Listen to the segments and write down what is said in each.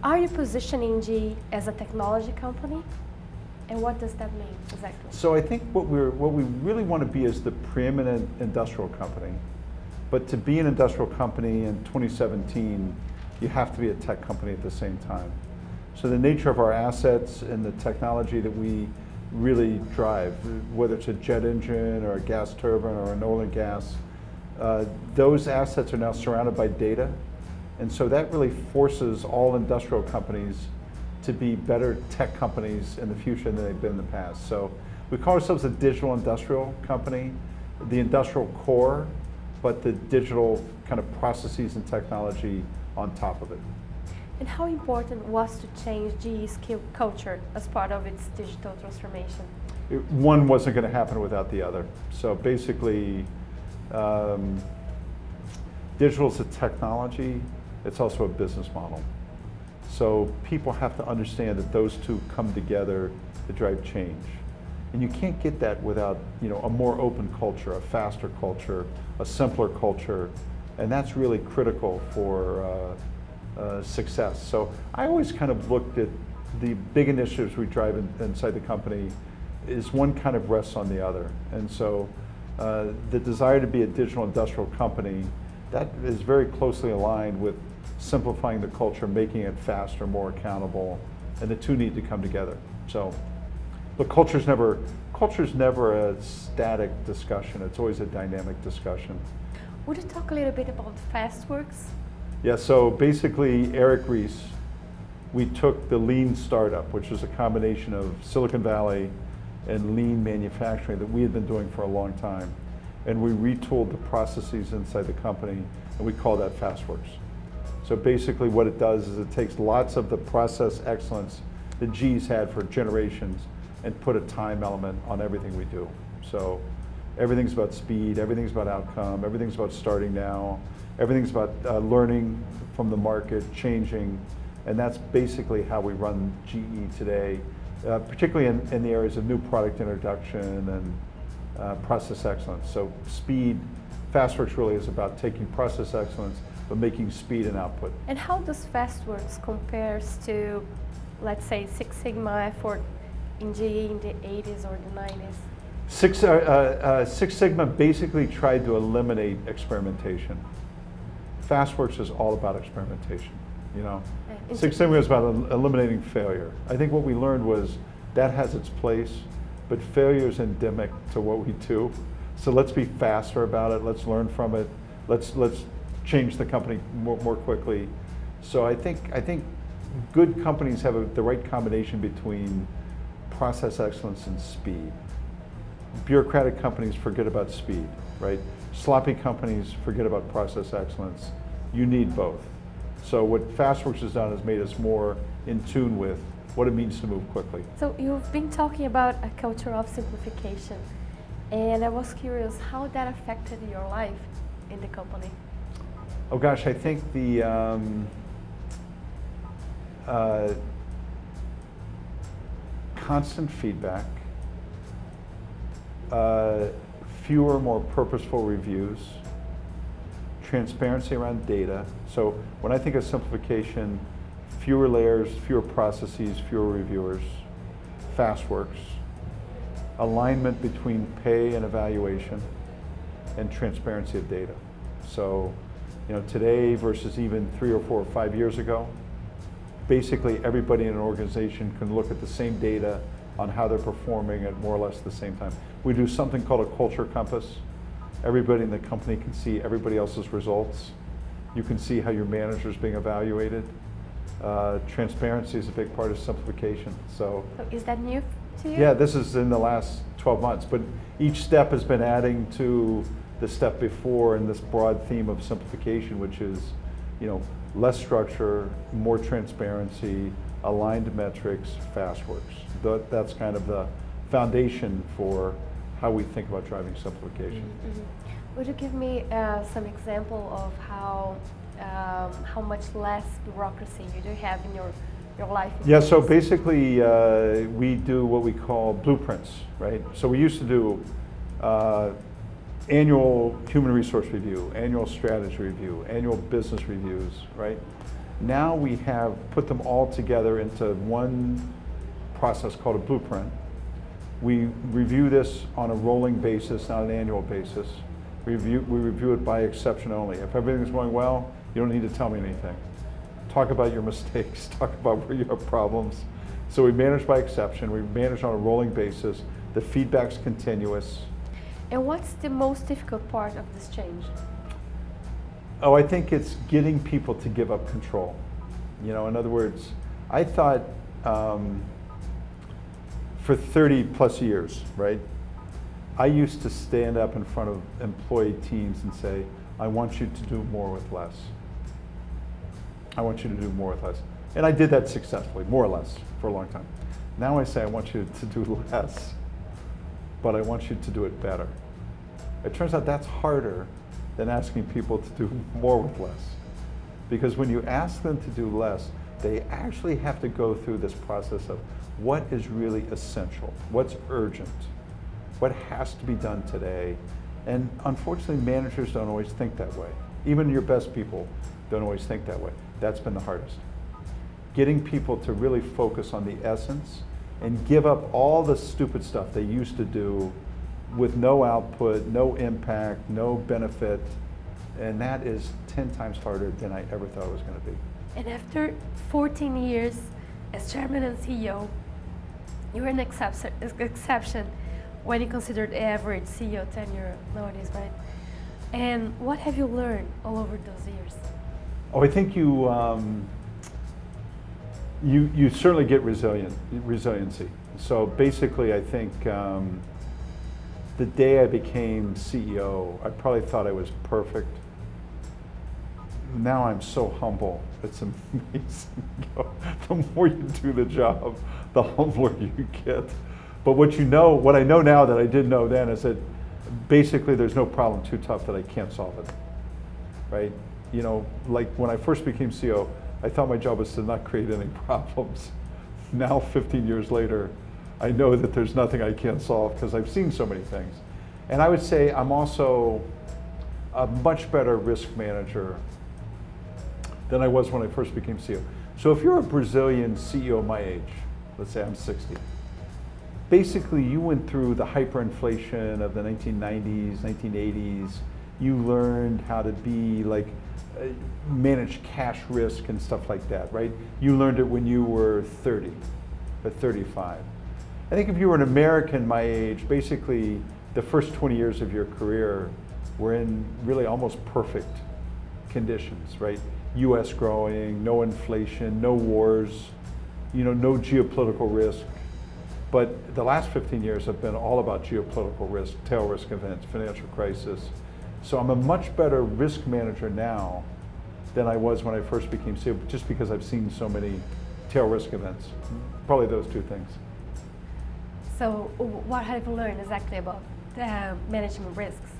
are you positioning GE as a technology company? And what does that mean exactly? So I think what we really want to be is the preeminent industrial company. But to be an industrial company in 2017, you have to be a tech company at the same time. So the nature of our assets and the technology that we really drive, whether it's a jet engine or a gas turbine or an oil and gas, those assets are now surrounded by data. And so that really forces all industrial companies to be better tech companies in the future than they've been in the past. So we call ourselves a digital industrial company, the industrial core, but the digital kind of processes and technology on top of it. And how important was to change GE's culture as part of its digital transformation? One wasn't going to happen without the other. So basically, digital is a technology, it's also a business model. So people have to understand that those two come together to drive change. And you can't get that without, a more open culture, a faster culture, a simpler culture, and that's really critical for success. So I always kind of looked at the big initiatives we drive inside the company is one kind of rests on the other. And so the desire to be a digital industrial company, that is very closely aligned with simplifying the culture, making it faster, more accountable, and the two need to come together. So, but culture's never a static discussion. It's always a dynamic discussion. Would you talk a little bit about Fastworks? Yeah, so basically Eric Ries, we took the lean startup, which is a combination of Silicon Valley and lean manufacturing that we had been doing for a long time, and we retooled the processes inside the company, and we call that Fastworks. So basically what it does is it takes lots of the process excellence that GE's had for generations and put a time element on everything we do. So everything's about speed, everything's about outcome, everything's about starting now, everything's about learning from the market, changing, and that's basically how we run GE today, particularly in the areas of new product introduction and process excellence. So speed, Fastworks really is about taking process excellence but making speed and output. And how does Fastworks compares to, let's say, Six Sigma effort in GE in the 80s or the 90s? Six Sigma basically tried to eliminate experimentation. Fastworks is all about experimentation. Six Sigma is about eliminating failure. I think what we learned was that has its place, but failure is endemic to what we do. So let's be faster about it. Let's learn from it. Let's change the company more quickly. So I think good companies have the right combination between process excellence and speed. Bureaucratic companies forget about speed, right? Sloppy companies forget about process excellence. You need both. So what Fastworks has done is made us more in tune with what it means to move quickly. So you've been talking about a culture of simplification, and I was curious how that affected your life in the company. Oh gosh, I think the constant feedback, fewer, more purposeful reviews, transparency around data. So when I think of simplification, fewer layers, fewer processes, fewer reviewers, Fastworks, alignment between pay and evaluation, and transparency of data. So today versus even 3 or 4 or 5 years ago, basically everybody in an organization can look at the same data on how they're performing at more or less the same time. We do something called a culture compass. Everybody in the company can see everybody else's results. You can see how your manager is being evaluated. Transparency is a big part of simplification. So is that new to you? Yeah, this is in the last 12 months, but each step has been adding to the step before in this broad theme of simplification, which is, less structure, more transparency, aligned metrics, Fastworks. That's kind of the foundation for how we think about driving simplification. Mm-hmm. Would you give me some example of how much less bureaucracy you do have in your life? Yeah, so basically we do what we call blueprints, right? So we used to do annual human resource review, annual strategy review, annual business reviews, right? Now we have put them all together into one process called a blueprint. We review this on a rolling basis, not an annual basis. We review it by exception only. If everything's going well, you don't need to tell me anything. Talk about your mistakes, talk about where you have problems. So we manage by exception, we manage on a rolling basis, the feedback's continuous. And what's the most difficult part of this change? Oh, I think it's getting people to give up control. You know, in other words, I thought for 30 plus years, right? I used to stand up in front of employee teams and say, I want you to do more with less. I want you to do more with less. And I did that successfully, more or less, for a long time. Now I say I want you to do less, but I want you to do it better. It turns out that's harder than asking people to do more with less. Because when you ask them to do less, they actually have to go through this process of what is really essential, what's urgent, what has to be done today. And unfortunately, managers don't always think that way. Even your best people don't always think that way. That's been the hardest. Getting people to really focus on the essence and give up all the stupid stuff they used to do with no output, no impact, no benefit. And that is 10 times harder than I ever thought it was going to be. And after 14 years as chairman and CEO, you're an exception when you consider the average CEO tenure nowadays, right? And what have you learned all over those years? Oh, I think you certainly get resiliency. So basically, I think the day I became CEO, I probably thought I was perfect. Now I'm so humble. It's amazing. The more you do the job, the humbler you get. But what I know now that I didn't know then is that basically there's no problem too tough that I can't solve it, right? You know, like when I first became CEO, I thought my job was to not create any problems. Now, 15 years later, I know that there's nothing I can't solve because I've seen so many things. And I would say I'm also a much better risk manager than I was when I first became CEO. So if you're a Brazilian CEO my age, let's say I'm 60, basically you went through the hyperinflation of the 1990s, 1980s. You learned how to be like, manage cash risk and stuff like that, right? You learned it when you were 30 or 35. I think if you were an American my age, basically the first 20 years of your career were in really almost perfect conditions, right? US growing, no inflation, no wars, you know, no geopolitical risk. But the last 15 years have been all about geopolitical risk, tail risk events, financial crisis. So I'm a much better risk manager now than I was when I first became CEO, just because I've seen so many tail risk events. Probably those two things. So what have you learned exactly about managing risks?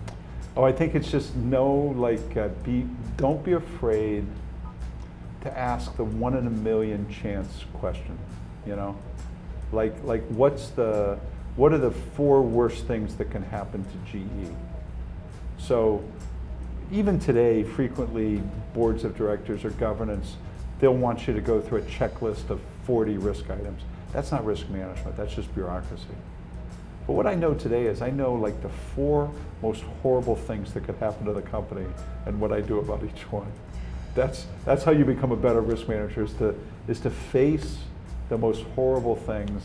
Oh, I think it's just don't be afraid to ask the 1 in a million chance question, you know? Like what are the 4 worst things that can happen to GE? So even today, frequently boards of directors or governance, they'll want you to go through a checklist of 40 risk items. That's not risk management, that's just bureaucracy. But what I know today is I know like the 4 most horrible things that could happen to the company and what I do about each one. That's how you become a better risk manager, is to face the most horrible things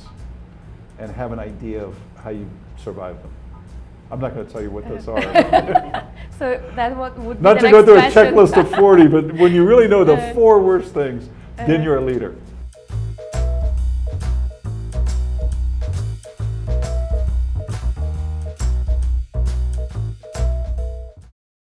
and have an idea of how you survive them. I'm not going to tell you what those are. So that would be not to go through a checklist of 40, but when you really know the 4 worst things, then you're a leader.